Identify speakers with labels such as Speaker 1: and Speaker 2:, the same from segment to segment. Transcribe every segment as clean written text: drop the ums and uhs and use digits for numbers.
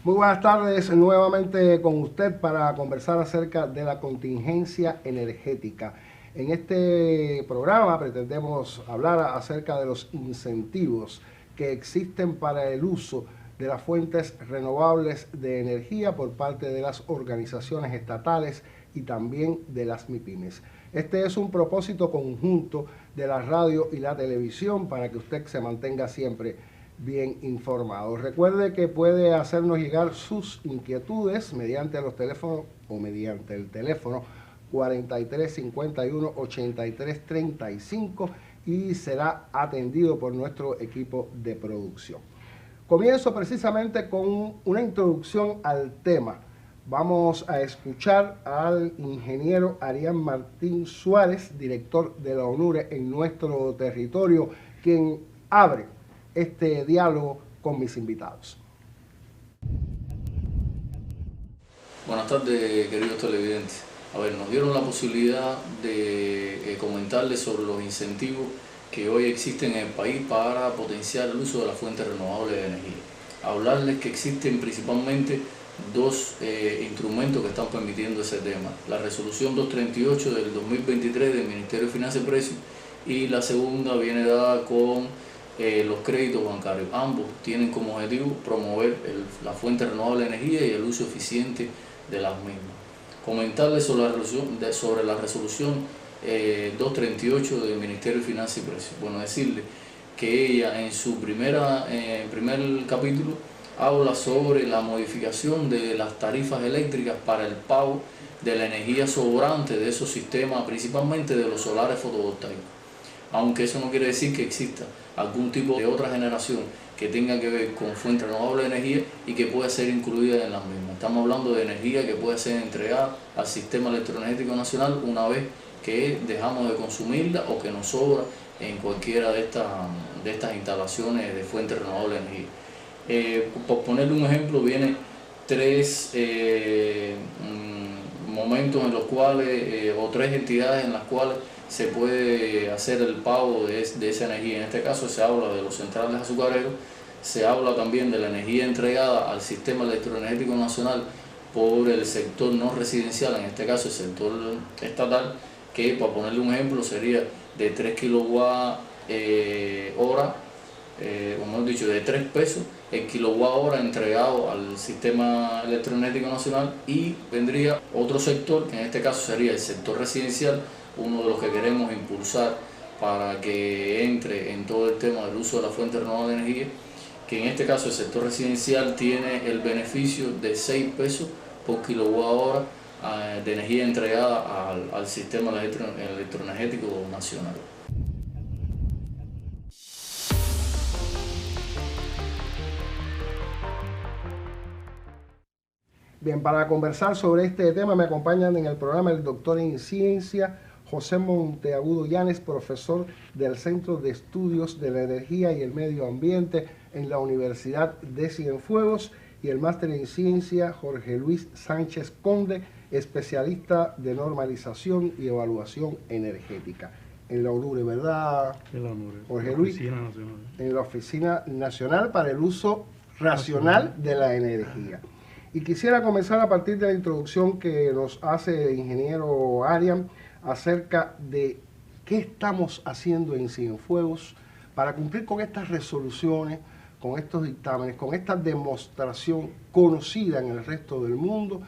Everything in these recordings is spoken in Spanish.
Speaker 1: Muy buenas tardes, nuevamente con usted para conversar acerca de la contingencia energética. En este programa pretendemos hablar acerca de los incentivos que existen para el uso de las fuentes renovables de energía por parte de las organizaciones estatales y también de las MIPYMES. Este es un propósito conjunto de la radio y la televisión para que usted se mantenga siempre bien informado. Recuerde que puede hacernos llegar sus inquietudes mediante los teléfonos o mediante el teléfono 43 51 83 35 y será atendido por nuestro equipo de producción. Comienzo precisamente con una introducción al tema. Vamos a escuchar al ingeniero Arián Martín Suárez, director de la ONURE en nuestro territorio, quien abre este diálogo con mis invitados.
Speaker 2: Buenas tardes, queridos televidentes. Nos dieron la posibilidad de comentarles sobre los incentivos que hoy existen en el país para potenciar el uso de las fuentes renovables de energía. Hablarles que existen principalmente dos instrumentos que están permitiendo ese tema. La resolución 238 del 2023 del Ministerio de Finanzas y Precios, y la segunda viene dada con los créditos bancarios. Ambos tienen como objetivo promover la fuente renovable de energía y el uso eficiente de las mismas. Comentarles sobre la resolución 238 del Ministerio de Finanzas y Precios. Decirle que ella en su primer capítulo habla sobre la modificación de las tarifas eléctricas para el pago de la energía sobrante de esos sistemas, principalmente de los solares fotovoltaicos. Aunque eso no quiere decir que exista algún tipo de otra generación que tenga que ver con fuentes renovables de energía y que pueda ser incluida en las mismas. Estamos hablando de energía que puede ser entregada al Sistema Electroenergético Nacional una vez que dejamos de consumirla o que nos sobra en cualquiera de estas instalaciones de fuentes renovables de energía. Por ponerle un ejemplo, vienen tres momentos en los cuales, o tres entidades en las cuales se puede hacer el pago de esa energía. En este caso se habla de los centrales azucareros, se habla también de la energía entregada al Sistema Electroenergético Nacional por el sector no residencial, en este caso el sector estatal, que para ponerle un ejemplo sería de 3 kilowatt hora, o mejor dicho, de 3 pesos el kilowatt hora entregado al Sistema Electroenergético Nacional, y vendría otro sector, que en este caso sería el sector residencial, uno de los que queremos impulsar para que entre en todo el tema del uso de la fuente renovable de energía, que en este caso el sector residencial tiene el beneficio de 6 pesos por kilowatt hora de energía entregada al Sistema Electroenergético Nacional.
Speaker 1: Bien, para conversar sobre este tema me acompañan en el programa el doctor en ciencia José Monteagudo Llanes, profesor del Centro de Estudios de la Energía y el Medio Ambiente en la Universidad de Cienfuegos, y el máster en ciencia Jorge Luis Sánchez Conde, especialista de normalización y evaluación energética. En la ONURE, ¿verdad,
Speaker 3: en la ONURE,
Speaker 1: Jorge Luis? En la Oficina Nacional para el Uso Racional de la Energía. Y quisiera comenzar a partir de la introducción que nos hace el ingeniero Arián acerca de qué estamos haciendo en Cienfuegos para cumplir con estas resoluciones, con estos dictámenes, con esta demostración conocida en el resto del mundo,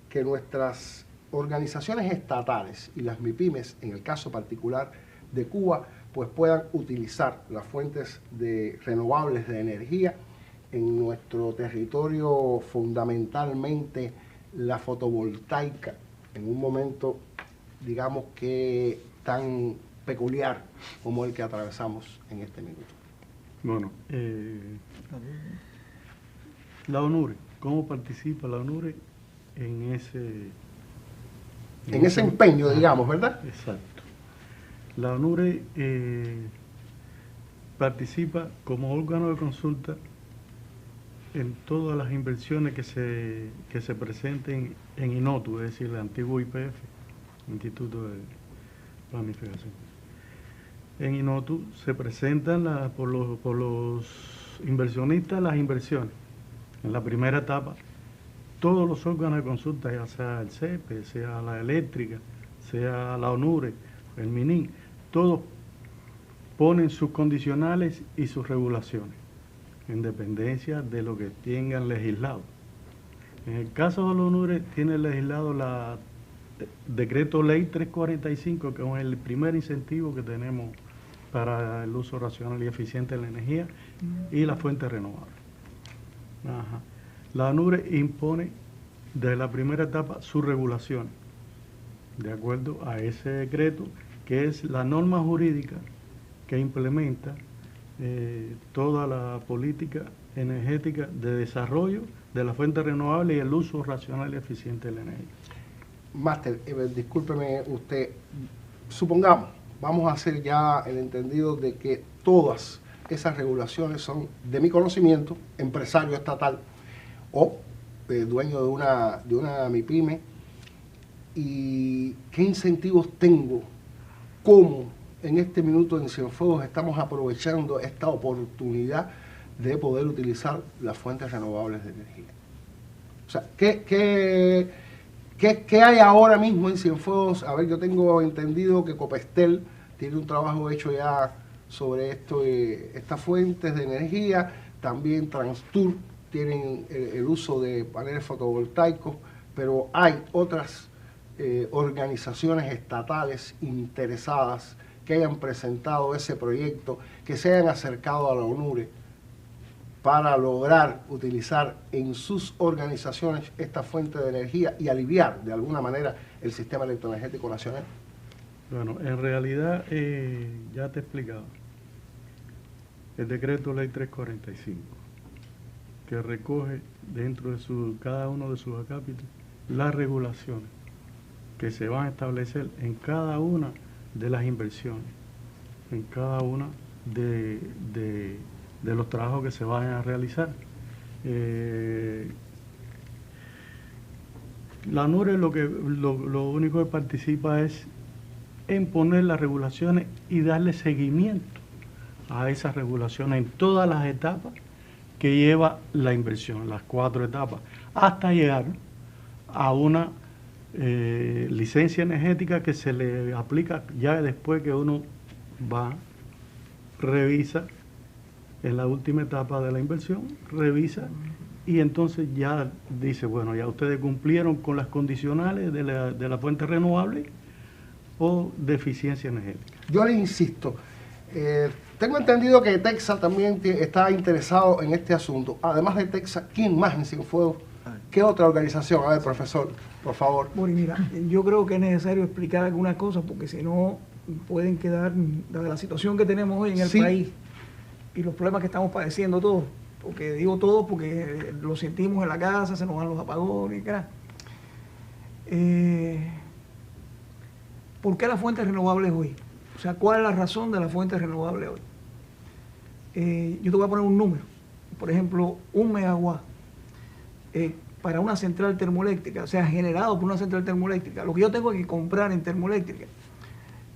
Speaker 1: que nuestras organizaciones estatales y las MIPYMES, en el caso particular de Cuba, pues puedan utilizar las fuentes renovables de energía en nuestro territorio, fundamentalmente la fotovoltaica, en un momento, digamos que tan peculiar como el que atravesamos en este minuto.
Speaker 3: Bueno, la ONURE, ¿cómo participa la ONURE en ese
Speaker 1: empeño, digamos, ¿verdad?
Speaker 3: Exacto. La ONURE participa como órgano de consulta en todas las inversiones que se presenten en INOTU, es decir, el antiguo IPF, Instituto de Planificación. En INOTU se presentan por los inversionistas las inversiones. En la primera etapa todos los órganos de consulta, ya sea el CEPE, sea la eléctrica, sea la ONURE, el MININ, todos ponen sus condicionales y sus regulaciones, en dependencia de lo que tengan legislado. En el caso de la ONURE tiene legislado la Decreto Ley 345, que es el primer incentivo que tenemos para el uso racional y eficiente de la energía y las fuentes renovables. Ajá. La ONURE impone desde la primera etapa sus regulaciones, de acuerdo a ese decreto, que es la norma jurídica que implementa toda la política energética de desarrollo de las fuentes renovables y el uso racional y eficiente de la energía.
Speaker 1: Máster, discúlpeme usted, supongamos, vamos a hacer ya el entendido de que todas esas regulaciones son de mi conocimiento, empresario estatal o dueño de una MIPYME, y qué incentivos tengo, cómo en este minuto en Cienfuegos estamos aprovechando esta oportunidad de poder utilizar las fuentes renovables de energía. O sea, ¿qué hay ahora mismo en Cienfuegos? A ver, yo tengo entendido que Copestel tiene un trabajo hecho ya sobre esto, estas fuentes de energía. También Transtur tienen el uso de paneles fotovoltaicos, pero hay otras organizaciones estatales interesadas que hayan presentado ese proyecto, que se hayan acercado a la ONURE para lograr utilizar en sus organizaciones esta fuente de energía y aliviar de alguna manera el sistema electroenergético nacional.
Speaker 3: Bueno, en realidad ya te he explicado el decreto ley 345, que recoge dentro de cada uno de sus acápitos las regulaciones que se van a establecer en cada una de las inversiones, en cada una de los trabajos que se vayan a realizar. La ONURE lo único que participa es en poner las regulaciones y darle seguimiento a esas regulaciones en todas las etapas que lleva la inversión, las 4 etapas, hasta llegar a una licencia energética que se le aplica ya después que uno va, revisa en la última etapa de la inversión, revisa y entonces ya dice, bueno, ya ustedes cumplieron con las condicionales de la fuente renovable o de eficiencia energética.
Speaker 1: Yo le insisto, tengo entendido que Texas también está interesado en este asunto. Además de Texas, ¿quién más en Cienfuegos? ¿Qué otra organización? A ver, profesor, por favor.
Speaker 4: Bueno, mira, yo creo que es necesario explicar algunas cosas porque si no pueden quedar, dada la situación que tenemos hoy en el país y los problemas que estamos padeciendo todos, porque digo todos porque lo sentimos en la casa, se nos van los apagones, ¿por qué las fuentes renovables hoy? O sea, ¿cuál es la razón de las fuentes renovables hoy? Yo te voy a poner un número. Por ejemplo, 1 megawatt para una central termoeléctrica, o sea, generado por una central termoeléctrica, lo que yo tengo que comprar en termoeléctrica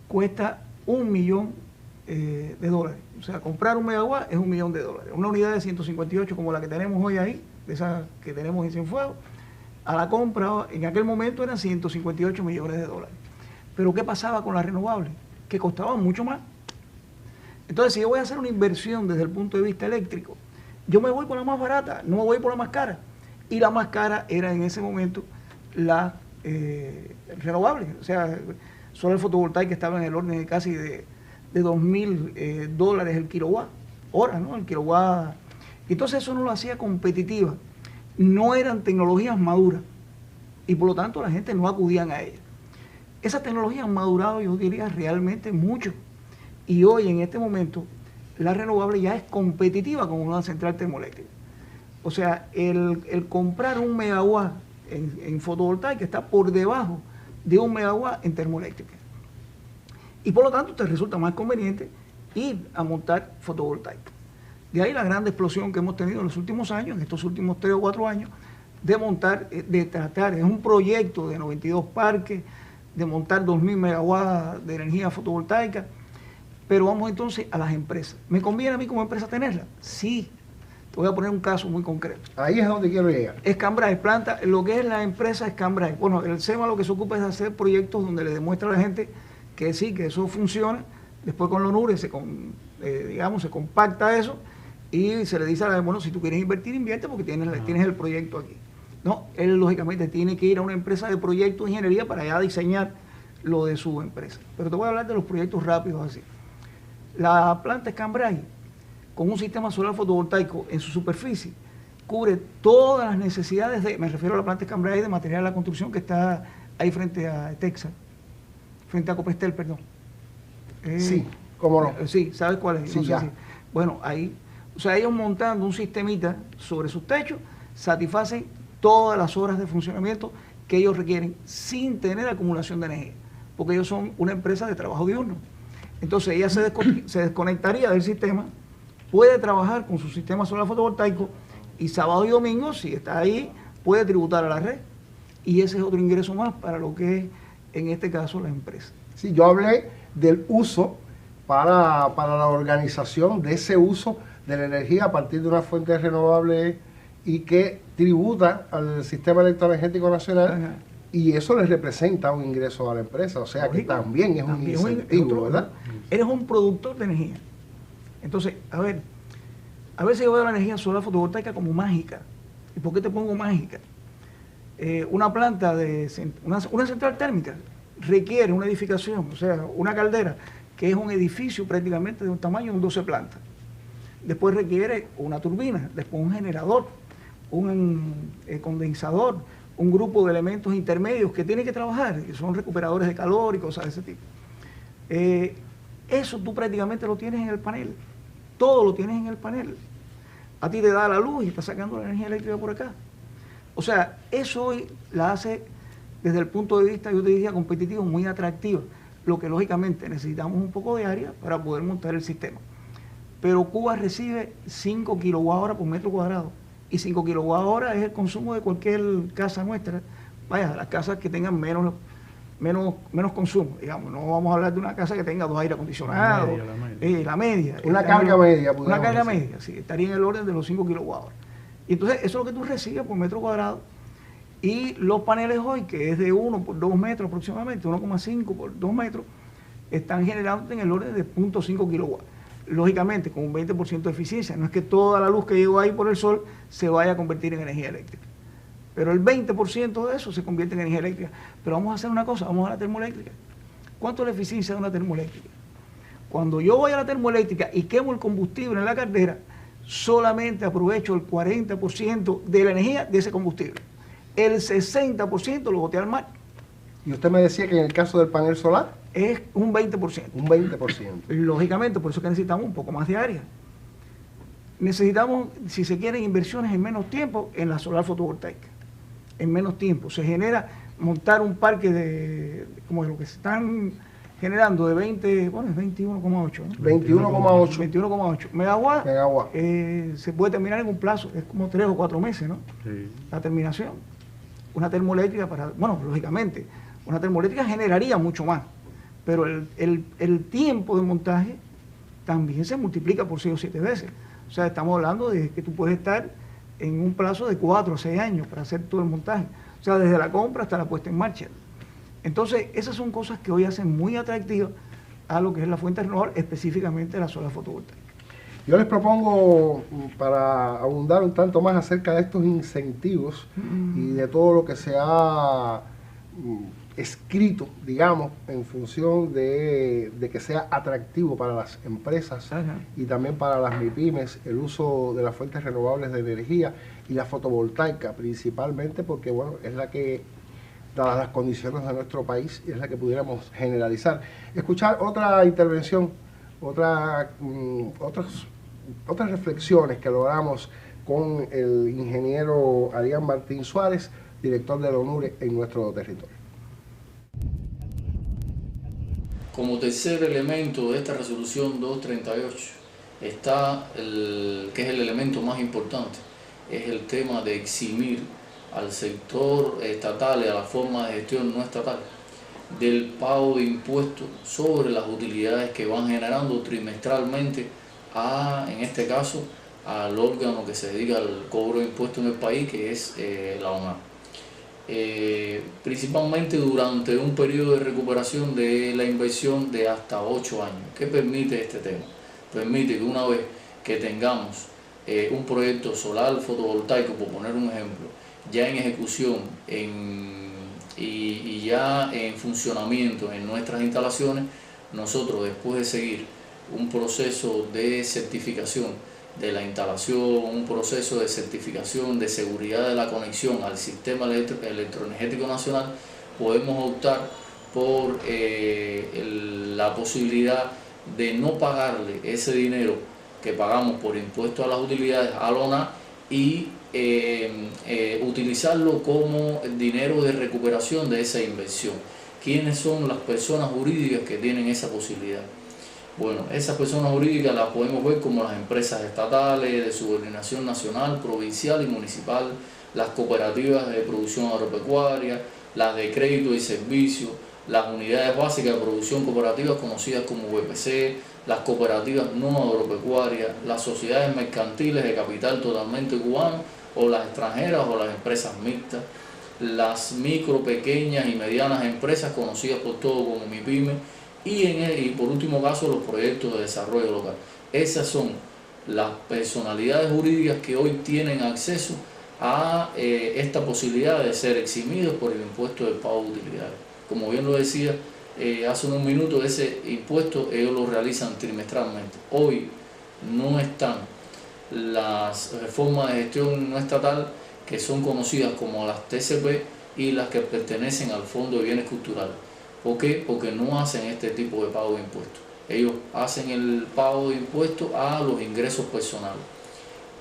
Speaker 4: cuesta $1 millón de dólares. O sea, comprar 1 megawatt es $1 millón de dólares. Una unidad de 158 como la que tenemos hoy ahí, de esas que tenemos en Cienfuegos, a la compra en aquel momento eran 158 millones de dólares. Pero ¿qué pasaba con las renovables? Que costaban mucho más. Entonces, si yo voy a hacer una inversión desde el punto de vista eléctrico, yo me voy por la más barata, no me voy por la más cara. Y la más cara era en ese momento la renovable. O sea, solar fotovoltaica estaba en el orden de casi de $2.000 el kilowatt hora, ¿no? El kilowatt. Entonces eso no lo hacía competitiva. No eran tecnologías maduras. Y por lo tanto la gente no acudían a ellas. Esas tecnologías han madurado, yo diría, realmente mucho. Y hoy, en este momento, la renovable ya es competitiva con una central termoeléctrica. O sea, el comprar 1 megawatt en fotovoltaica está por debajo de 1 megawatt en termoeléctrica. Y por lo tanto, te resulta más conveniente ir a montar fotovoltaica. De ahí la gran explosión que hemos tenido en los últimos años, en estos últimos 3 o 4 años, de montar, de tratar, es un proyecto de 92 parques, de montar 2.000 megawatts de energía fotovoltaica, pero vamos entonces a las empresas. ¿Me conviene a mí como empresa tenerla? Sí, Te voy a poner un caso muy concreto.
Speaker 1: Ahí es donde quiero llegar.
Speaker 4: Escambray, planta, lo que es la empresa Escambray. Bueno, el SEMA lo que se ocupa es de hacer proyectos donde le demuestra a la gente que sí, que eso funciona. Después con la ONURE se compacta eso y se le dice a la gente, bueno, si tú quieres invertir, invierte porque tienes el proyecto aquí. No, él lógicamente tiene que ir a una empresa de proyectos de ingeniería para ya diseñar lo de su empresa. Pero te voy a hablar de los proyectos rápidos así. La planta Escambray, con un sistema solar fotovoltaico en su superficie, cubre todas las necesidades me refiero a la planta Escambray de material de la construcción que está ahí frente a Texas, frente a Copestel, perdón.
Speaker 1: Sí, cómo no.
Speaker 4: Sí, ¿sabes cuál es?
Speaker 1: Sí,
Speaker 4: no sé
Speaker 1: ya.
Speaker 4: si, bueno, ahí, o sea, ellos montando un sistemita sobre sus techos, satisfacen todas las horas de funcionamiento que ellos requieren sin tener acumulación de energía, porque ellos son una empresa de trabajo diurno. Entonces ella se desconectaría del sistema, puede trabajar con su sistema solar fotovoltaico y sábado y domingo, si está ahí, puede tributar a la red. Y ese es otro ingreso más para lo que es, en este caso, la empresa.
Speaker 1: Sí, yo hablé del uso para la organización de ese uso de la energía a partir de una fuente renovable y que tributa al sistema electroenergético nacional.
Speaker 4: Ajá.
Speaker 1: Y eso les representa un ingreso a la empresa, o sea que también es un incentivo, ¿verdad?
Speaker 4: Eres un productor de energía. Entonces, a veces yo veo la energía solar fotovoltaica como mágica. ¿Y por qué te pongo mágica? Una planta una central térmica requiere una edificación, o sea, una caldera, que es un edificio prácticamente de un tamaño de un 12 plantas. Después requiere una turbina, después un generador, un condensador, un grupo de elementos intermedios que tienen que trabajar, que son recuperadores de calor y cosas de ese tipo. Eso tú prácticamente lo tienes en el panel, todo lo tienes en el panel. A ti te da la luz y estás sacando la energía eléctrica por acá. O sea, eso hoy la hace desde el punto de vista, yo te diría, competitivo, muy atractiva. Lo que lógicamente necesitamos un poco de área para poder montar el sistema. Pero Cuba recibe 5 kWh por metro cuadrado. Y 5 kWh es el consumo de cualquier casa nuestra. Vaya, las casas que tengan menos consumo, digamos. No vamos a hablar de una casa que tenga 2 aire acondicionados. La media.
Speaker 1: Una carga media.
Speaker 4: Una carga media, sí. Estaría en el orden de los 5 kWh. Y entonces, eso es lo que tú recibes por metro cuadrado. Y los paneles hoy, que es de 1 por 2 metros aproximadamente, 1,5 por 2 metros, están generando en el orden de 0.5 kW. Lógicamente, con un 20% de eficiencia. No es que toda la luz que llegó ahí por el sol se vaya a convertir en energía eléctrica. Pero el 20% de eso se convierte en energía eléctrica. Pero vamos a hacer una cosa, vamos a la termoeléctrica. ¿Cuánto es la eficiencia de una termoeléctrica? Cuando yo voy a la termoeléctrica y quemo el combustible en la caldera, solamente aprovecho el 40% de la energía de ese combustible. El 60% lo boté al mar.
Speaker 1: Y usted me decía que en el caso del panel solar
Speaker 4: es un 20%.
Speaker 1: Un 20%.
Speaker 4: Lógicamente, por eso que necesitamos un poco más de área. Necesitamos, si se quieren, inversiones en menos tiempo en la solar fotovoltaica. En menos tiempo. Se genera montar un parque como lo que se están generando de 21,8. ¿no? 21,8 megawatts. Se puede terminar en un plazo, es como 3 o 4 meses, ¿no? Sí. La terminación. Una termoeléctrica lógicamente, una termoeléctrica generaría mucho más, pero el tiempo de montaje también se multiplica por 6 o 7 veces. O sea, estamos hablando de que tú puedes estar en un plazo de 4 o 6 años para hacer todo el montaje. O sea, desde la compra hasta la puesta en marcha. Entonces, esas son cosas que hoy hacen muy atractivas a lo que es la fuente renovable, específicamente la solar fotovoltaica.
Speaker 1: Yo les propongo, para abundar un tanto más acerca de estos incentivos y de todo lo que se ha escrito, digamos, en función de que sea atractivo para las empresas y también para las MIPYMES, el uso de las fuentes renovables de energía y la fotovoltaica principalmente, porque bueno, es la que, dadas las condiciones de nuestro país, es la que pudiéramos generalizar. Escuchar otra intervención, otras reflexiones que logramos con el ingeniero Adrián Martín Suárez, director de la ONURE en nuestro territorio.
Speaker 2: Como tercer elemento de esta resolución 238 está que es el elemento más importante, es el tema de eximir al sector estatal y a la forma de gestión no estatal del pago de impuestos sobre las utilidades que van generando trimestralmente en este caso, al órgano que se dedica al cobro de impuestos en el país, que es la ONAP. Principalmente durante un periodo de recuperación de la inversión de hasta 8 años. ¿Qué permite este tema? Permite que una vez que tengamos un proyecto solar fotovoltaico, por poner un ejemplo, ya en ejecución y ya en funcionamiento en nuestras instalaciones, nosotros, después de seguir un proceso de certificación de la instalación, un proceso de certificación de seguridad de la conexión al sistema electroenergético nacional, podemos optar por la posibilidad de no pagarle ese dinero que pagamos por impuestos a las utilidades a la ONAP y utilizarlo como dinero de recuperación de esa inversión. ¿Quiénes son las personas jurídicas que tienen esa posibilidad? Bueno, esas personas jurídicas las podemos ver como las empresas estatales de subordinación nacional, provincial y municipal, las cooperativas de producción agropecuaria, las de crédito y servicio, las unidades básicas de producción cooperativas conocidas como VPC, las cooperativas no agropecuarias, las sociedades mercantiles de capital totalmente cubano o las extranjeras o las empresas mixtas, las micro, pequeñas y medianas empresas conocidas por todos como MIPYME y por último caso los proyectos de desarrollo local. Esas son las personalidades jurídicas que hoy tienen acceso a esta posibilidad de ser eximidos por el impuesto del pago de utilidades. Como bien lo decía hace unos minutos, ese impuesto ellos lo realizan trimestralmente. Hoy no están las formas de gestión no estatal que son conocidas como las TCP y las que pertenecen al Fondo de Bienes Culturales. ¿Por qué? Porque no hacen este tipo de pago de impuestos. Ellos hacen el pago de impuestos a los ingresos personales.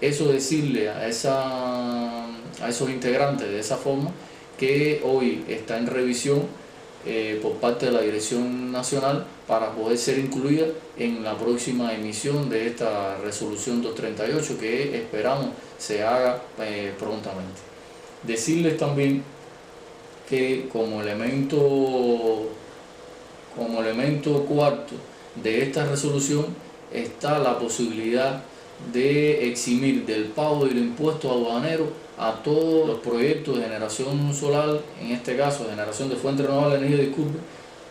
Speaker 2: Eso decirle a esos integrantes de esa forma que hoy está en revisión por parte de la Dirección Nacional para poder ser incluida en la próxima emisión de esta resolución 238 que esperamos se haga prontamente. Decirles también que como elemento cuarto de esta resolución está la posibilidad de eximir del pago del impuesto aduanero a todos los proyectos de generación solar, en este caso de generación de fuentes renovables de energía,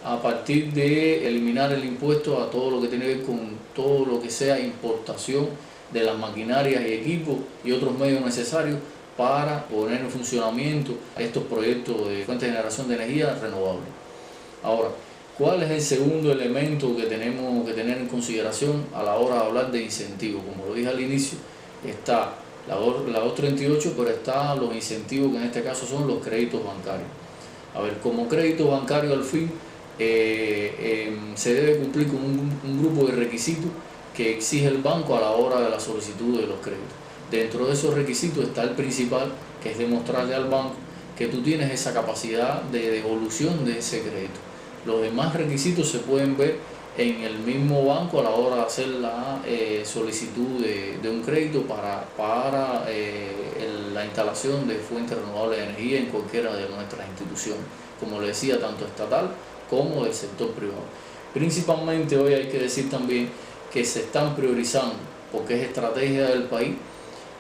Speaker 2: a partir de eliminar el impuesto a todo lo que tiene que ver con todo lo que sea importación de las maquinarias y equipos y otros medios necesarios para poner en funcionamiento estos proyectos de fuentes de generación de energía renovable. Ahora, ¿cuál es el segundo elemento que tenemos que tener en consideración a la hora de hablar de incentivos? Como lo dije al inicio, está la 238, pero están los incentivos que en este caso son los créditos bancarios. A ver, como crédito bancario al fin se debe cumplir con un grupo de requisitos que exige el banco a la hora de la solicitud de los créditos. Dentro de esos requisitos está el principal, que es demostrarle al banco que tú tienes esa capacidad de devolución de ese crédito. Los demás requisitos se pueden ver en el mismo banco a la hora de hacer la solicitud de un crédito para la instalación de fuentes renovables de energía en cualquiera de nuestras instituciones, como le decía, tanto estatal como del sector privado. Principalmente hoy hay que decir también que se están priorizando, porque es estrategia del país,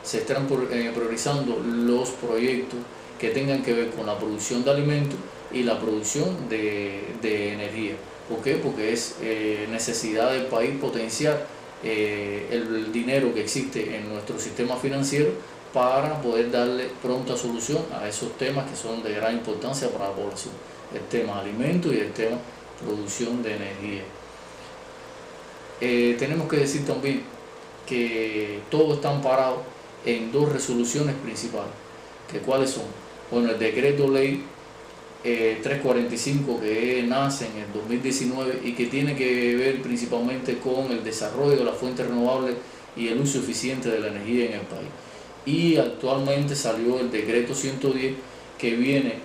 Speaker 2: se están priorizando los proyectos que tengan que ver con la producción de alimentos y la producción de energía. ¿Por qué? Porque es necesidad del país potenciar el dinero que existe en nuestro sistema financiero para poder darle pronta solución a esos temas que son de gran importancia para la población, el tema alimentos y el tema producción de energía. Tenemos que decir también que todo está amparado en dos resoluciones principales. ¿Que cuáles son? Bueno, el decreto ley 345 que nace en el 2019 y que tiene que ver principalmente con el desarrollo de las fuentes renovables y el uso eficiente de la energía en el país. Y actualmente salió el decreto 110 que viene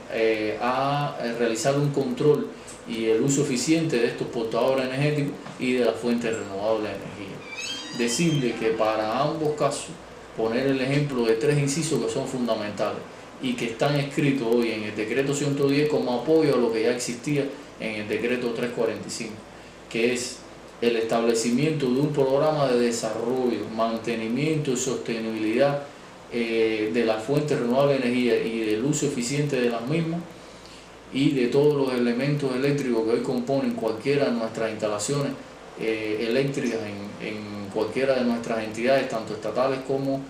Speaker 2: a realizar un control y el uso eficiente de estos portadores energéticos y de las fuentes renovables de energía. Decirle que para ambos casos, poner el ejemplo de 3 incisos que son fundamentales y que están escritos hoy en el decreto 110 como apoyo a lo que ya existía en el decreto 345, que es el establecimiento de un programa de desarrollo, mantenimiento y sostenibilidad de las fuentes renovables de energía y del uso eficiente de las mismas, y de todos los elementos eléctricos que hoy componen cualquiera de nuestras instalaciones eléctricas en cualquiera de nuestras entidades, tanto estatales como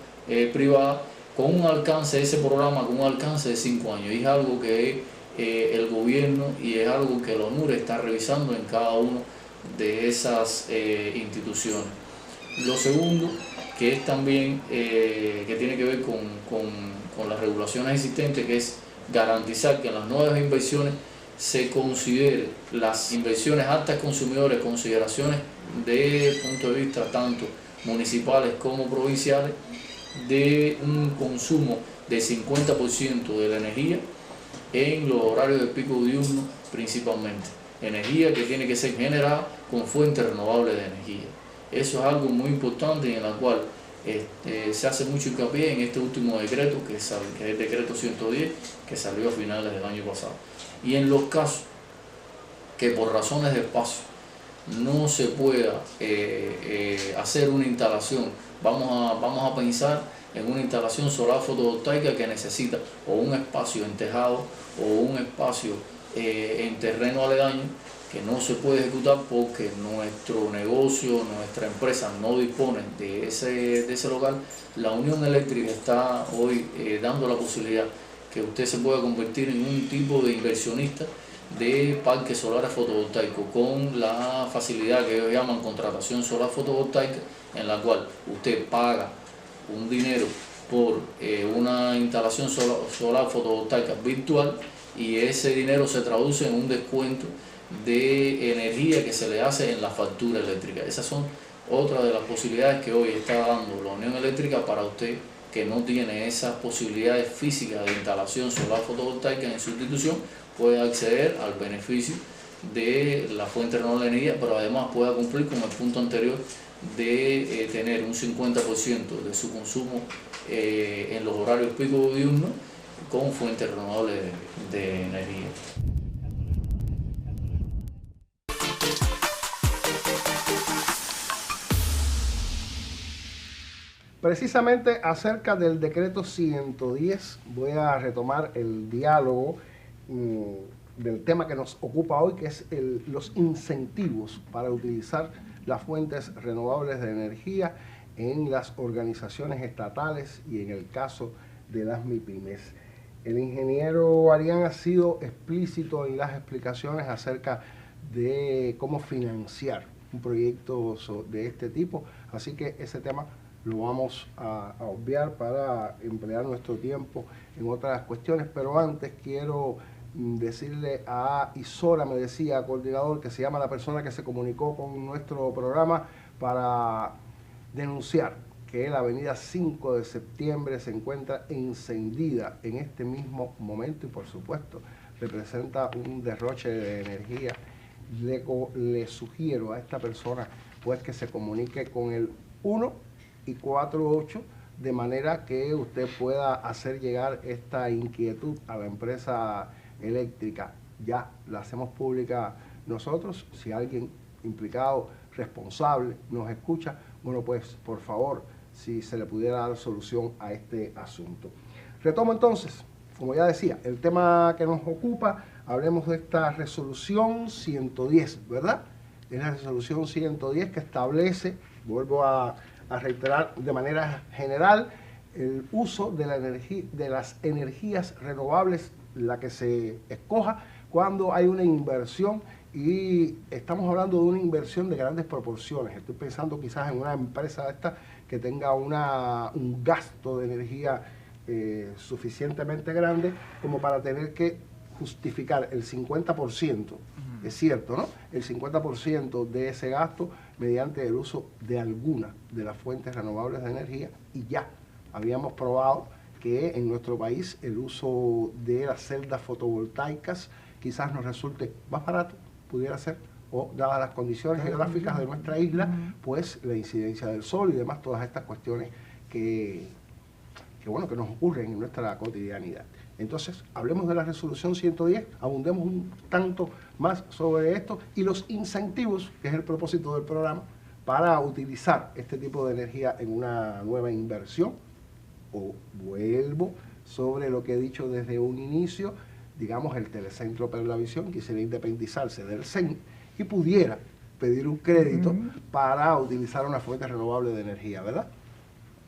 Speaker 2: privadas, con un alcance de ese programa, con un alcance de 5 años. Y es algo que el gobierno y es algo que la ONURE está revisando en cada una de esas instituciones. Lo segundo, que es también, que tiene que ver con las regulaciones existentes, que es garantizar que en las nuevas inversiones se considere las inversiones altas consumidores, consideraciones de punto de vista tanto municipales como provinciales, de un consumo del 50% de la energía en los horarios de pico diurno principalmente. Energía que tiene que ser generada con fuentes renovables de energía. Eso es algo muy importante en la cual se hace mucho hincapié en este último decreto, que es el decreto 110, que salió a finales del año pasado. Y en los casos que por razones de espacio no se pueda hacer una instalación, vamos a pensar en una instalación solar fotovoltaica que necesita o un espacio en tejado o un espacio en terreno aledaño, que no se puede ejecutar porque nuestro negocio, nuestra empresa no dispone de ese local. La Unión Eléctrica está hoy dando la posibilidad que usted se pueda convertir en un tipo de inversionista de parques solares fotovoltaicos, con la facilidad que ellos llaman contratación solar fotovoltaica, en la cual usted paga un dinero por una instalación solar fotovoltaica virtual, y ese dinero se traduce en un descuento de energía que se le hace en la factura eléctrica. Esas son otras de las posibilidades que hoy está dando la Unión Eléctrica para usted que no tiene esas posibilidades físicas de instalación solar fotovoltaica en su institución, puede acceder al beneficio de la fuente renovable de energía, pero además pueda cumplir con el punto anterior de tener un 50% de su consumo en los horarios pico diurnos con fuentes renovables de energía.
Speaker 1: Precisamente acerca del decreto 110 voy a retomar el diálogo del tema que nos ocupa hoy, que es los incentivos para utilizar las fuentes renovables de energía en las organizaciones estatales y en el caso de las MIPYMES. El ingeniero Arián ha sido explícito en las explicaciones acerca de cómo financiar un proyecto de este tipo, así que ese tema lo vamos a obviar para emplear nuestro tiempo en otras cuestiones, pero antes quiero decirle a Isora, me decía, coordinador, que se llama la persona que se comunicó con nuestro programa para denunciar que la avenida 5 de septiembre se encuentra encendida en este mismo momento y por supuesto representa un derroche de energía. Le sugiero a esta persona pues que se comunique con el 1 y 48 de manera que usted pueda hacer llegar esta inquietud a la empresa eléctrica. Ya la hacemos pública nosotros. Si alguien implicado, responsable, nos escucha, bueno, pues por favor, si se le pudiera dar solución a este asunto. Retomo entonces, como ya decía, el tema que nos ocupa. Hablemos de esta resolución 110, ¿verdad? Es la resolución 110 que establece, vuelvo a reiterar de manera general, el uso de las energías renovables, la que se escoja cuando hay una inversión, y estamos hablando de una inversión de grandes proporciones. Estoy pensando quizás en una empresa esta que tenga un gasto de energía suficientemente grande como para tener que justificar el 50%, es cierto, ¿no? El 50% de ese gasto mediante el uso de alguna de las fuentes renovables de energía, y ya habíamos probado que en nuestro país el uso de las celdas fotovoltaicas quizás nos resulte más barato, pudiera ser, o dadas las condiciones geográficas de nuestra isla, pues la incidencia del sol y demás, todas estas cuestiones que nos ocurren en nuestra cotidianidad. Entonces, hablemos de la resolución 110, abundemos un tanto más sobre esto y los incentivos, que es el propósito del programa, para utilizar este tipo de energía en una nueva inversión. O vuelvo sobre lo que he dicho desde un inicio, digamos, el Telecentro Perlavisión quisiera independizarse del CEN y pudiera pedir un crédito para utilizar una fuente renovable de energía, ¿verdad?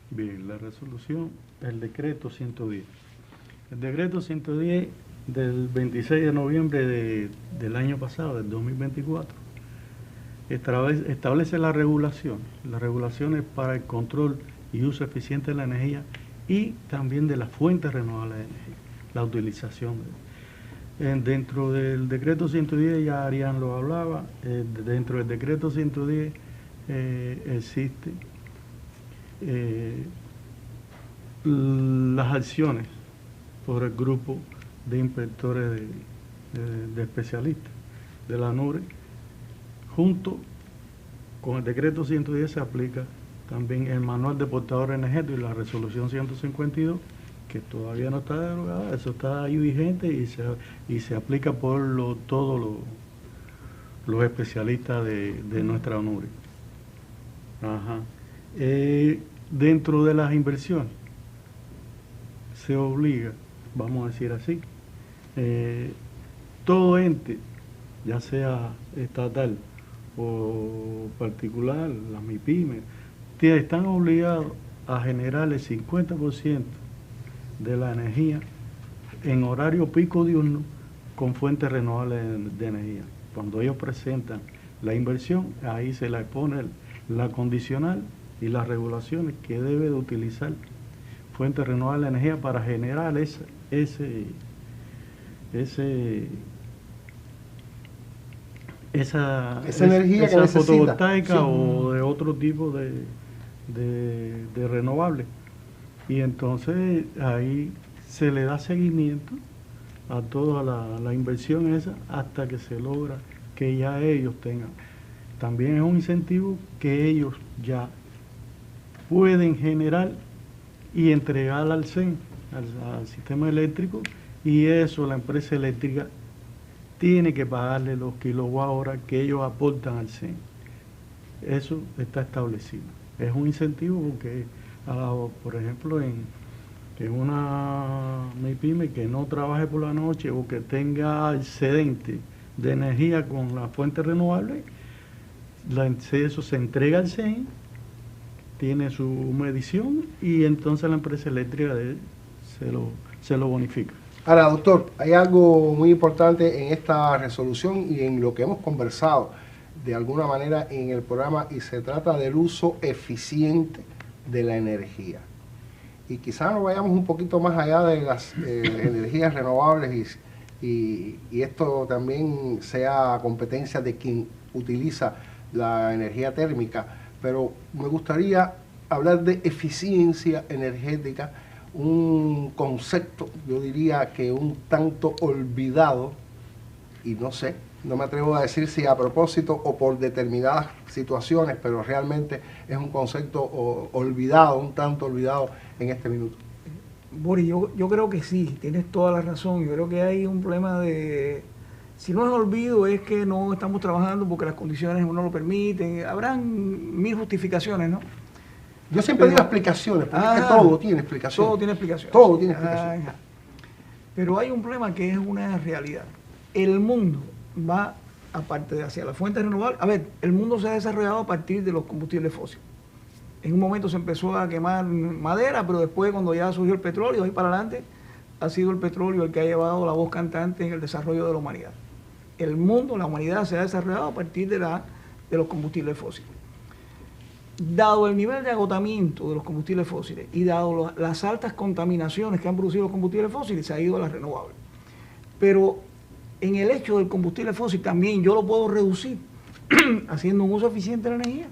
Speaker 3: Bien, la resolución, el decreto 110. El decreto 110 del 26 de noviembre del año pasado, del 2024, establece la regulación. Las regulaciones para el control y uso eficiente de la energía y también de las fuentes renovables de energía, la utilización. Dentro del decreto 110, ya Arián lo hablaba, dentro del decreto 110 existe las acciones por el grupo de inspectores de especialistas de la NURE. Junto con el decreto 110 se aplica también el manual de portador energético y la resolución 152, que todavía no está derogada, eso está ahí vigente y se aplica por todos los especialistas de nuestra NURE. Ajá. Dentro de las inversiones se obliga, vamos a decir así, todo ente, ya sea estatal o particular, las MIPYME, están obligados a generar el 50% de la energía en horario pico diurno con fuentes renovables de energía. Cuando ellos presentan la inversión, ahí se le pone la condicional y las regulaciones que debe de utilizar fuentes renovables de energía para generar esa
Speaker 1: energía que
Speaker 3: fotovoltaica,
Speaker 1: sí,
Speaker 3: o de otro tipo de renovables. Y entonces ahí se le da seguimiento a toda la inversión esa hasta que se logra que ya ellos tengan. También es un incentivo que ellos ya pueden generar y entregar al CEN, al sistema eléctrico, y eso la empresa eléctrica tiene que pagarle los kilowatt-hora que ellos aportan al CEN. Eso está establecido. Es un incentivo porque, por ejemplo, en una MIPYME que no trabaje por la noche o que tenga excedente de energía con la fuente renovable, eso se entrega al CEN, tiene su medición y entonces la empresa eléctrica se lo bonifica.
Speaker 1: Ahora, doctor, hay algo muy importante en esta resolución y en lo que hemos conversado de alguna manera en el programa, y se trata del uso eficiente de la energía. Y quizás nos vayamos un poquito más allá de las energías renovables y esto también sea competencia de quien utiliza la energía térmica, pero me gustaría hablar de eficiencia energética, un concepto, yo diría que un tanto olvidado, y no me atrevo a decir si a propósito o por determinadas situaciones, pero realmente es un concepto olvidado, un tanto olvidado en este minuto.
Speaker 4: Boris, yo creo que sí, tienes toda la razón. Yo creo que hay un problema de... Si no es olvido, es que no estamos trabajando porque las condiciones no lo permiten. Habrán mil justificaciones, ¿no?
Speaker 1: Yo siempre digo explicaciones, porque es que todo tiene explicación.
Speaker 4: Todo tiene explicación.
Speaker 1: Todo tiene explicación.
Speaker 4: Pero hay un problema que es una realidad. El mundo va, aparte de hacia la fuente renovable, el mundo se ha desarrollado a partir de los combustibles fósiles. En un momento se empezó a quemar madera, pero después, cuando ya surgió el petróleo, ahí para adelante, ha sido el petróleo el que ha llevado la voz cantante en el desarrollo de la humanidad. El mundo, la humanidad, se ha desarrollado a partir de los combustibles fósiles. Dado el nivel de agotamiento de los combustibles fósiles y dado las altas contaminaciones que han producido los combustibles fósiles, se ha ido a las renovables. Pero en el hecho del combustible fósil también yo lo puedo reducir haciendo un uso eficiente de la energía.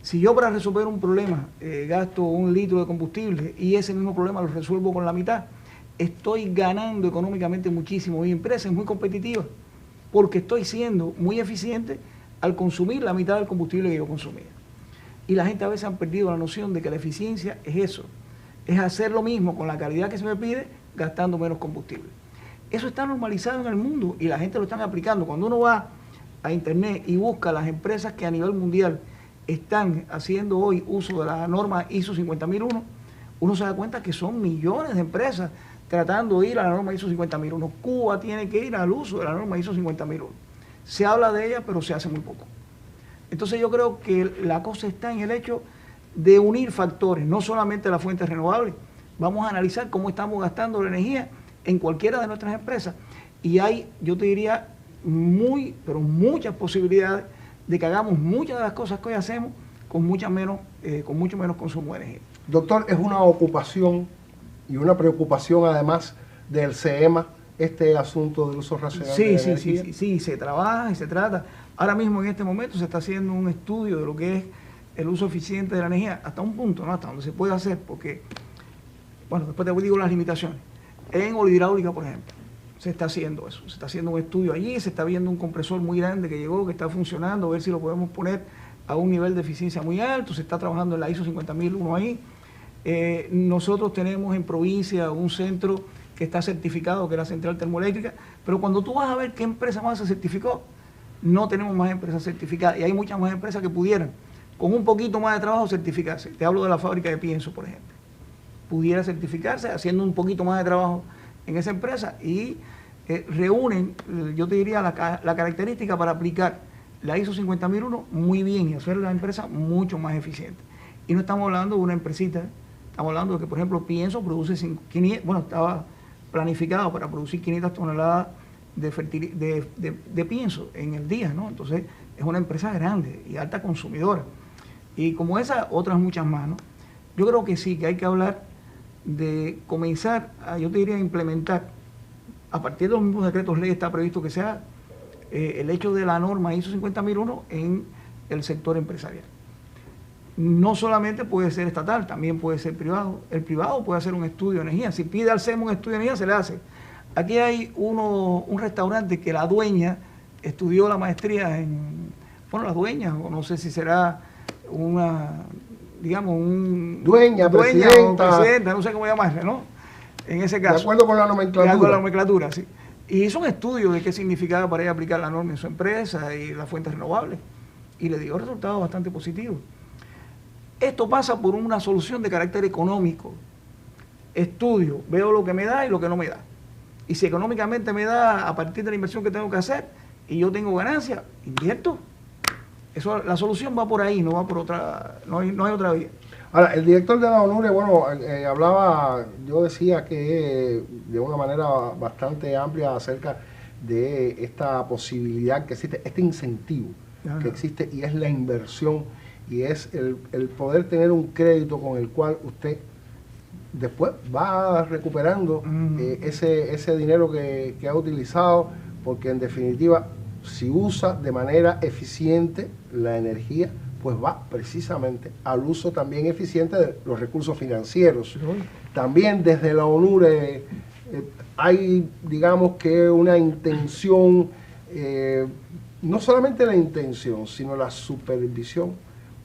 Speaker 4: Si yo para resolver un problema gasto 1 litro de combustible y ese mismo problema lo resuelvo con la mitad, estoy ganando económicamente muchísimo. Mi empresa es muy competitiva porque estoy siendo muy eficiente al consumir la mitad del combustible que yo consumía. Y la gente a veces han perdido la noción de que la eficiencia es eso, es hacer lo mismo con la calidad que se me pide gastando menos combustible. Eso está normalizado en el mundo y la gente lo están aplicando. Cuando uno va a internet y busca las empresas que a nivel mundial están haciendo hoy uso de la norma ISO 50001, uno se da cuenta que son millones de empresas tratando de ir a la norma ISO 50001. Cuba tiene que ir al uso de la norma ISO 50001. Se habla de ella, pero se hace muy poco. Entonces yo creo que la cosa está en el hecho de unir factores, no solamente las fuentes renovables. Vamos a analizar cómo estamos gastando la energía en cualquiera de nuestras empresas. Y hay, yo te diría, pero muchas posibilidades de que hagamos muchas de las cosas que hoy hacemos con mucho menos consumo de energía.
Speaker 1: Doctor, es una ocupación y una preocupación además del CEMA, este asunto del uso racional de la energía.
Speaker 4: Sí, se trabaja y se trata. Ahora mismo en este momento se está haciendo un estudio de lo que es el uso eficiente de la energía, hasta un punto, ¿no? Hasta donde se puede hacer, porque, bueno, después te digo las limitaciones. En hidráulica, por ejemplo, se está haciendo eso, se está haciendo un estudio allí, se está viendo un compresor muy grande que llegó, que está funcionando, a ver si lo podemos poner a un nivel de eficiencia muy alto, se está trabajando en la ISO 50001 ahí. Nosotros tenemos en provincia un centro que está certificado, que es la central termoeléctrica, pero cuando tú vas a ver qué empresa más se certificó, no tenemos más empresas certificadas y hay muchas más empresas que pudieran, con un poquito más de trabajo, certificarse. Te hablo de la fábrica de pienso, por ejemplo. Pudiera certificarse haciendo un poquito más de trabajo en esa empresa y reúnen, yo te diría, la característica para aplicar la ISO 50001 muy bien y hacer la empresa mucho más eficiente. Y no estamos hablando de una empresita, estamos hablando de que, por ejemplo, Pienso produce 500, bueno, estaba planificado para producir 500 toneladas de pienso en el día, ¿no? Entonces, es una empresa grande y alta consumidora. Y como esas, otras muchas más, ¿no? Yo creo que sí, que hay que hablar de comenzar a, yo te diría, implementar, a partir de los mismos decretos ley está previsto que sea el hecho de la norma ISO 50001 en el sector empresarial. No solamente puede ser estatal, también puede ser privado. El privado puede hacer un estudio de energía. Si pide al SEM un estudio de energía, se le hace. Aquí hay un restaurante que la dueña estudió la maestría en, bueno, la dueña, o no sé si será una, digamos,
Speaker 1: dueña, presidenta,
Speaker 4: no sé cómo llamarle, ¿no? En ese caso.
Speaker 1: De acuerdo con la nomenclatura.
Speaker 4: De acuerdo con la nomenclatura, sí. Y hizo un estudio de qué significaba para ella aplicar la norma en su empresa y las fuentes renovables. Y le dio resultados bastante positivos. Esto pasa por una solución de carácter económico. Estudio, veo lo que me da y lo que no me da. Y si económicamente me da a partir de la inversión que tengo que hacer y yo tengo ganancia, invierto. Eso, la solución va por ahí, no va por otra, no hay otra vía.
Speaker 1: Ahora, el director de la ONURE, bueno, hablaba, yo decía que de una manera bastante amplia acerca de esta posibilidad que existe, este incentivo que existe y es la inversión y es el poder tener un crédito con el cual usted después va recuperando ese dinero que ha utilizado, porque en definitiva, si usa de manera eficiente la energía, pues va precisamente al uso también eficiente de los recursos financieros. También desde la ONURE hay, digamos que una intención, no solamente la intención, sino la supervisión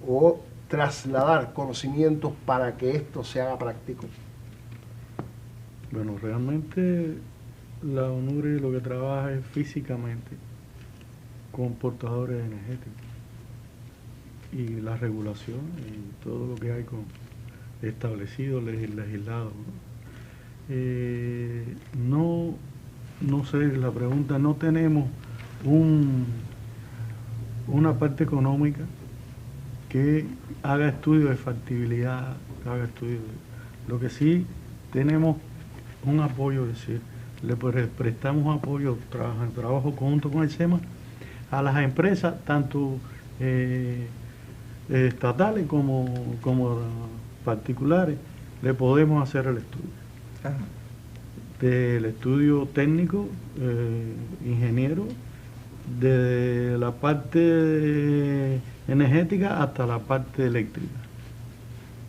Speaker 1: o trasladar conocimientos para que esto se haga práctico.
Speaker 3: Bueno, realmente la ONURE lo que trabaja es físicamente con portadores energéticos y la regulación y todo lo que hay con establecido, legislado, ¿no? No sé, la pregunta, no tenemos una parte económica que haga estudios de factibilidad, que haga estudios lo que sí tenemos un apoyo, es decir, le prestamos apoyo, trabajo conjunto con el SEMA a las empresas, tanto estatales como particulares, le podemos hacer el estudio. Del estudio técnico, ingeniero, de la parte energética hasta la parte eléctrica.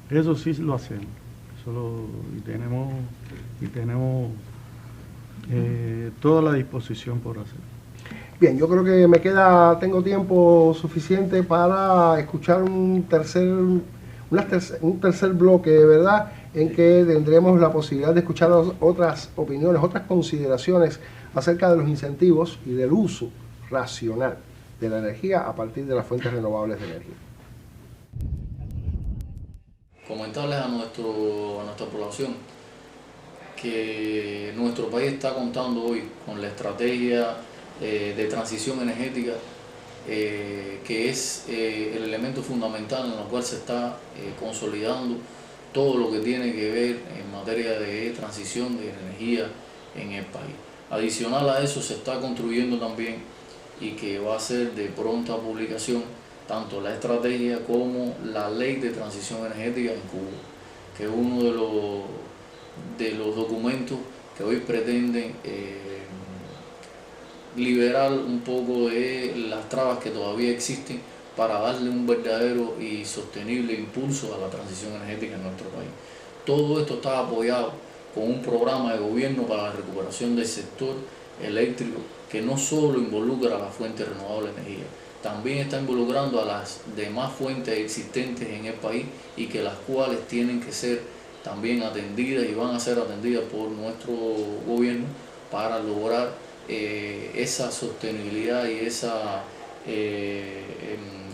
Speaker 3: Eso sí lo hacemos. Y tenemos toda la disposición por hacer.
Speaker 1: Bien, yo creo que tengo tiempo suficiente para escuchar un tercer bloque, de verdad, en que tendremos la posibilidad de escuchar otras opiniones, otras consideraciones acerca de los incentivos y del uso racional de la energía a partir de las fuentes renovables de energía.
Speaker 2: Comentarles a nuestra población que nuestro país está contando hoy con la estrategia de transición energética, que es el elemento fundamental en el cual se está consolidando todo lo que tiene que ver en materia de transición de energía en el país. Adicional a eso, se está construyendo también, y que va a ser de pronta publicación, tanto la estrategia como la ley de transición energética en Cuba, que es uno de los documentos que hoy pretenden liberar un poco de las trabas que todavía existen para darle un verdadero y sostenible impulso a la transición energética en nuestro país. Todo esto está apoyado con un programa de gobierno para la recuperación del sector eléctrico que no solo involucra a las fuentes renovables de energía, también está involucrando a las demás fuentes existentes en el país y que las cuales tienen que ser también atendidas y van a ser atendidas por nuestro gobierno para lograr esa sostenibilidad y esa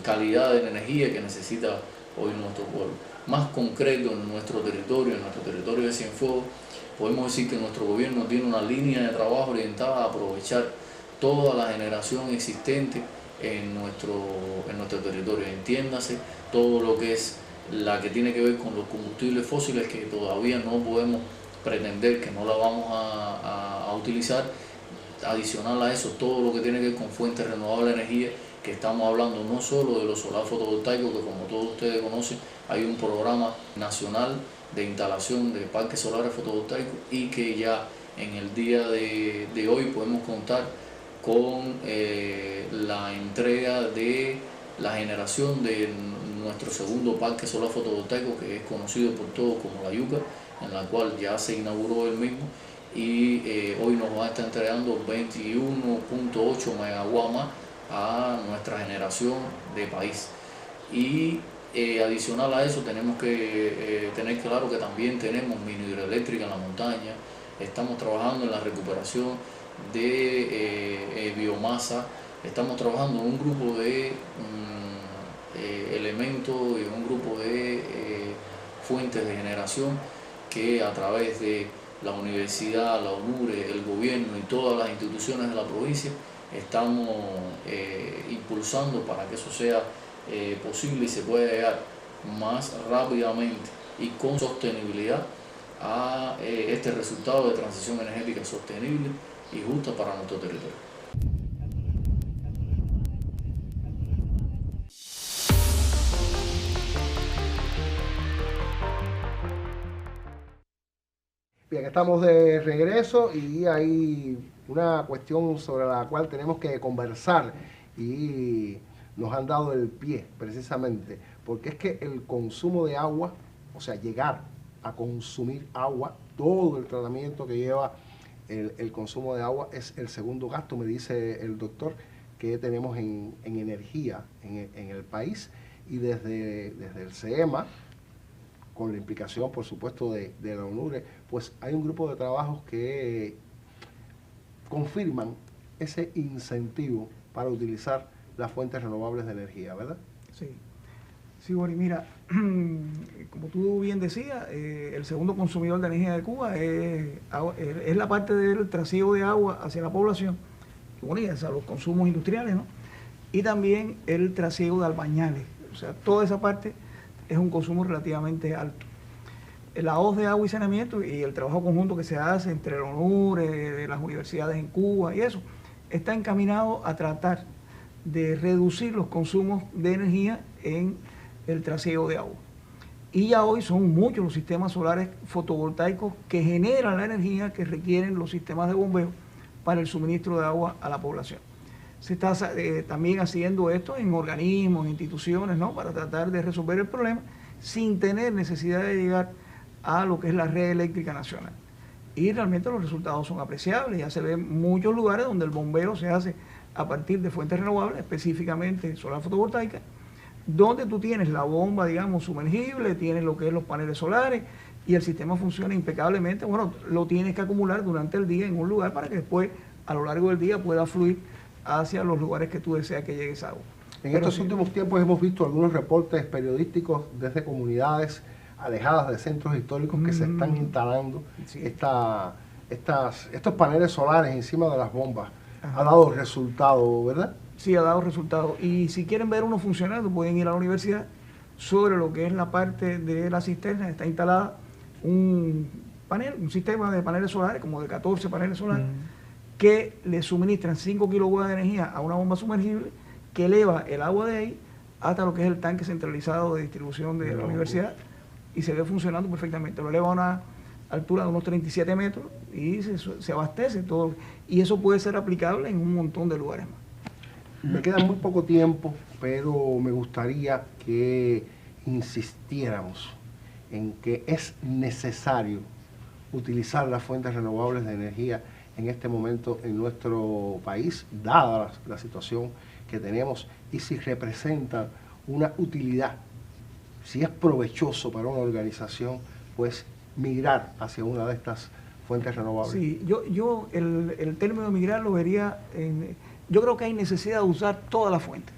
Speaker 2: calidad de energía que necesita hoy nuestro pueblo. Más concreto, en nuestro territorio de Cienfuegos, podemos decir que nuestro gobierno tiene una línea de trabajo orientada a aprovechar toda la generación existente en nuestro territorio. Entiéndase todo lo que es la que tiene que ver con los combustibles fósiles, que todavía no podemos pretender que no la vamos a utilizar. Adicional a eso, todo lo que tiene que ver con fuentes renovables de energía, que estamos hablando no solo de los solar fotovoltaicos, que como todos ustedes conocen, hay un programa nacional de instalación de parques solares fotovoltaicos, y que ya en el día de hoy podemos contar con la entrega de la generación de nuestro segundo parque solar fotovoltaico, que es conocido por todos como La Yuca, en la cual ya se inauguró el mismo, y hoy nos va a estar entregando 21.8 megawatts más a nuestra generación de país. Y adicional a eso, tenemos que tener claro que también tenemos mini hidroeléctrica en la montaña. Estamos trabajando en la recuperación de biomasa, estamos trabajando en un grupo de elementos y un grupo de fuentes de generación que a través de la universidad, la ONURE, el gobierno y todas las instituciones de la provincia estamos impulsando para que eso sea posible y se pueda llegar más rápidamente y con sostenibilidad a este resultado de transición energética sostenible y justa para nuestro territorio.
Speaker 1: Bien, estamos de regreso y hay una cuestión sobre la cual tenemos que conversar y nos han dado el pie precisamente, porque es que el consumo de agua, o sea, llegar a consumir agua, todo el tratamiento que lleva el consumo de agua es el segundo gasto, me dice el doctor, que tenemos en energía en el país, y desde el CEMA, con la implicación, por supuesto, de la ONURE, pues hay un grupo de trabajos que confirman ese incentivo para utilizar las fuentes renovables de energía, ¿verdad?
Speaker 4: Sí, Boris, mira, como tú bien decías, el segundo consumidor de energía de Cuba es la parte del trasiego de agua hacia la población, y hacia los consumos industriales, ¿no? Y también el trasiego de albañales, o sea, toda esa parte es un consumo relativamente alto. La OZ de agua y saneamiento y el trabajo conjunto que se hace entre la ONURE, de las universidades en Cuba y eso, está encaminado a tratar de reducir los consumos de energía en el trasiego de agua. Y ya hoy son muchos los sistemas solares fotovoltaicos que generan la energía que requieren los sistemas de bombeo para el suministro de agua a la población. Se está también haciendo esto en organismos, en instituciones, ¿no?, para tratar de resolver el problema sin tener necesidad de llegar a lo que es la red eléctrica nacional. Y realmente los resultados son apreciables. Ya se ven muchos lugares donde el bombeo se hace a partir de fuentes renovables, específicamente solar fotovoltaica, donde tú tienes la bomba, digamos, sumergible, tienes lo que es los paneles solares y el sistema funciona impecablemente. Bueno, lo tienes que acumular durante el día en un lugar para que después, a lo largo del día, pueda fluir hacia los lugares que tú deseas que llegue esa agua.
Speaker 1: En estos últimos tiempos hemos visto algunos reportes periodísticos desde comunidades alejadas de centros históricos que se están instalando estos paneles solares encima de las bombas. Ha dado resultado, ¿verdad?
Speaker 4: Sí, ha dado resultado. Y si quieren ver uno funcionando, pueden ir a la universidad. Sobre lo que es la parte de la cisterna, está instalada un sistema de paneles solares, como de 14 paneles solares, que le suministran 5 kilowatts de energía a una bomba sumergible que eleva el agua de ahí hasta lo que es el tanque centralizado de distribución de la universidad y se ve funcionando perfectamente. Lo eleva a una altura de unos 37 metros y se abastece todo. Y eso puede ser aplicable en un montón de lugares más.
Speaker 1: Me queda muy poco tiempo, pero me gustaría que insistiéramos en que es necesario utilizar las fuentes renovables de energía en este momento en nuestro país, dada la situación que tenemos, y si representan una utilidad, si es provechoso para una organización, pues migrar hacia una de estas fuentes renovables.
Speaker 4: Sí, yo el término de migrar lo vería yo creo que hay necesidad de usar toda la fuente,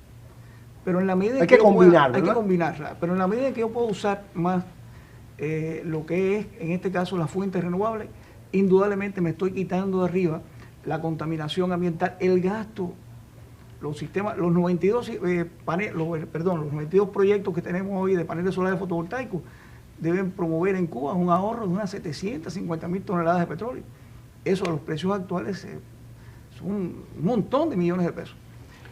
Speaker 4: pero en la medida
Speaker 1: hay que
Speaker 4: combinarla, pero en la medida en que yo puedo usar más lo que es, en este caso, las fuentes renovables, indudablemente me estoy quitando de arriba la contaminación ambiental, el gasto, los sistemas, los 92 los 92 proyectos que tenemos hoy de paneles solares fotovoltaicos deben promover en Cuba un ahorro de unas 750.000 toneladas de petróleo. Eso a los precios actuales son un montón de millones de pesos.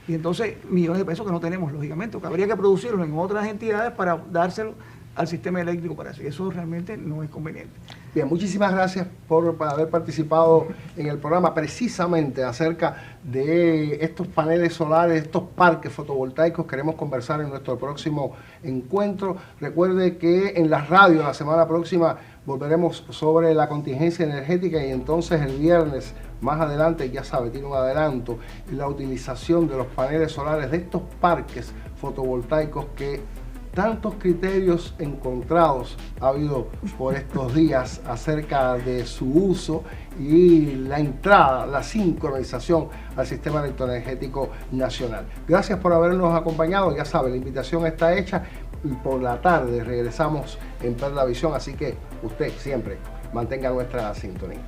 Speaker 4: Y entonces, millones de pesos que no tenemos, lógicamente, que habría que producirlos en otras entidades para dárselo al sistema eléctrico para eso. Y eso realmente no es conveniente.
Speaker 1: Bien, muchísimas gracias por haber participado en el programa precisamente acerca de estos paneles solares, estos parques fotovoltaicos. Queremos conversar en nuestro próximo encuentro. Recuerde que en la radio la semana próxima volveremos sobre la contingencia energética y entonces el viernes más adelante, ya sabe, tiene un adelanto, la utilización de los paneles solares de estos parques fotovoltaicos que tantos criterios encontrados ha habido por estos días acerca de su uso y la entrada, la sincronización al sistema electroenergético nacional. Gracias por habernos acompañado. Ya sabe, la invitación está hecha y por la tarde regresamos en Perla Visión, así que usted siempre mantenga nuestra sintonía.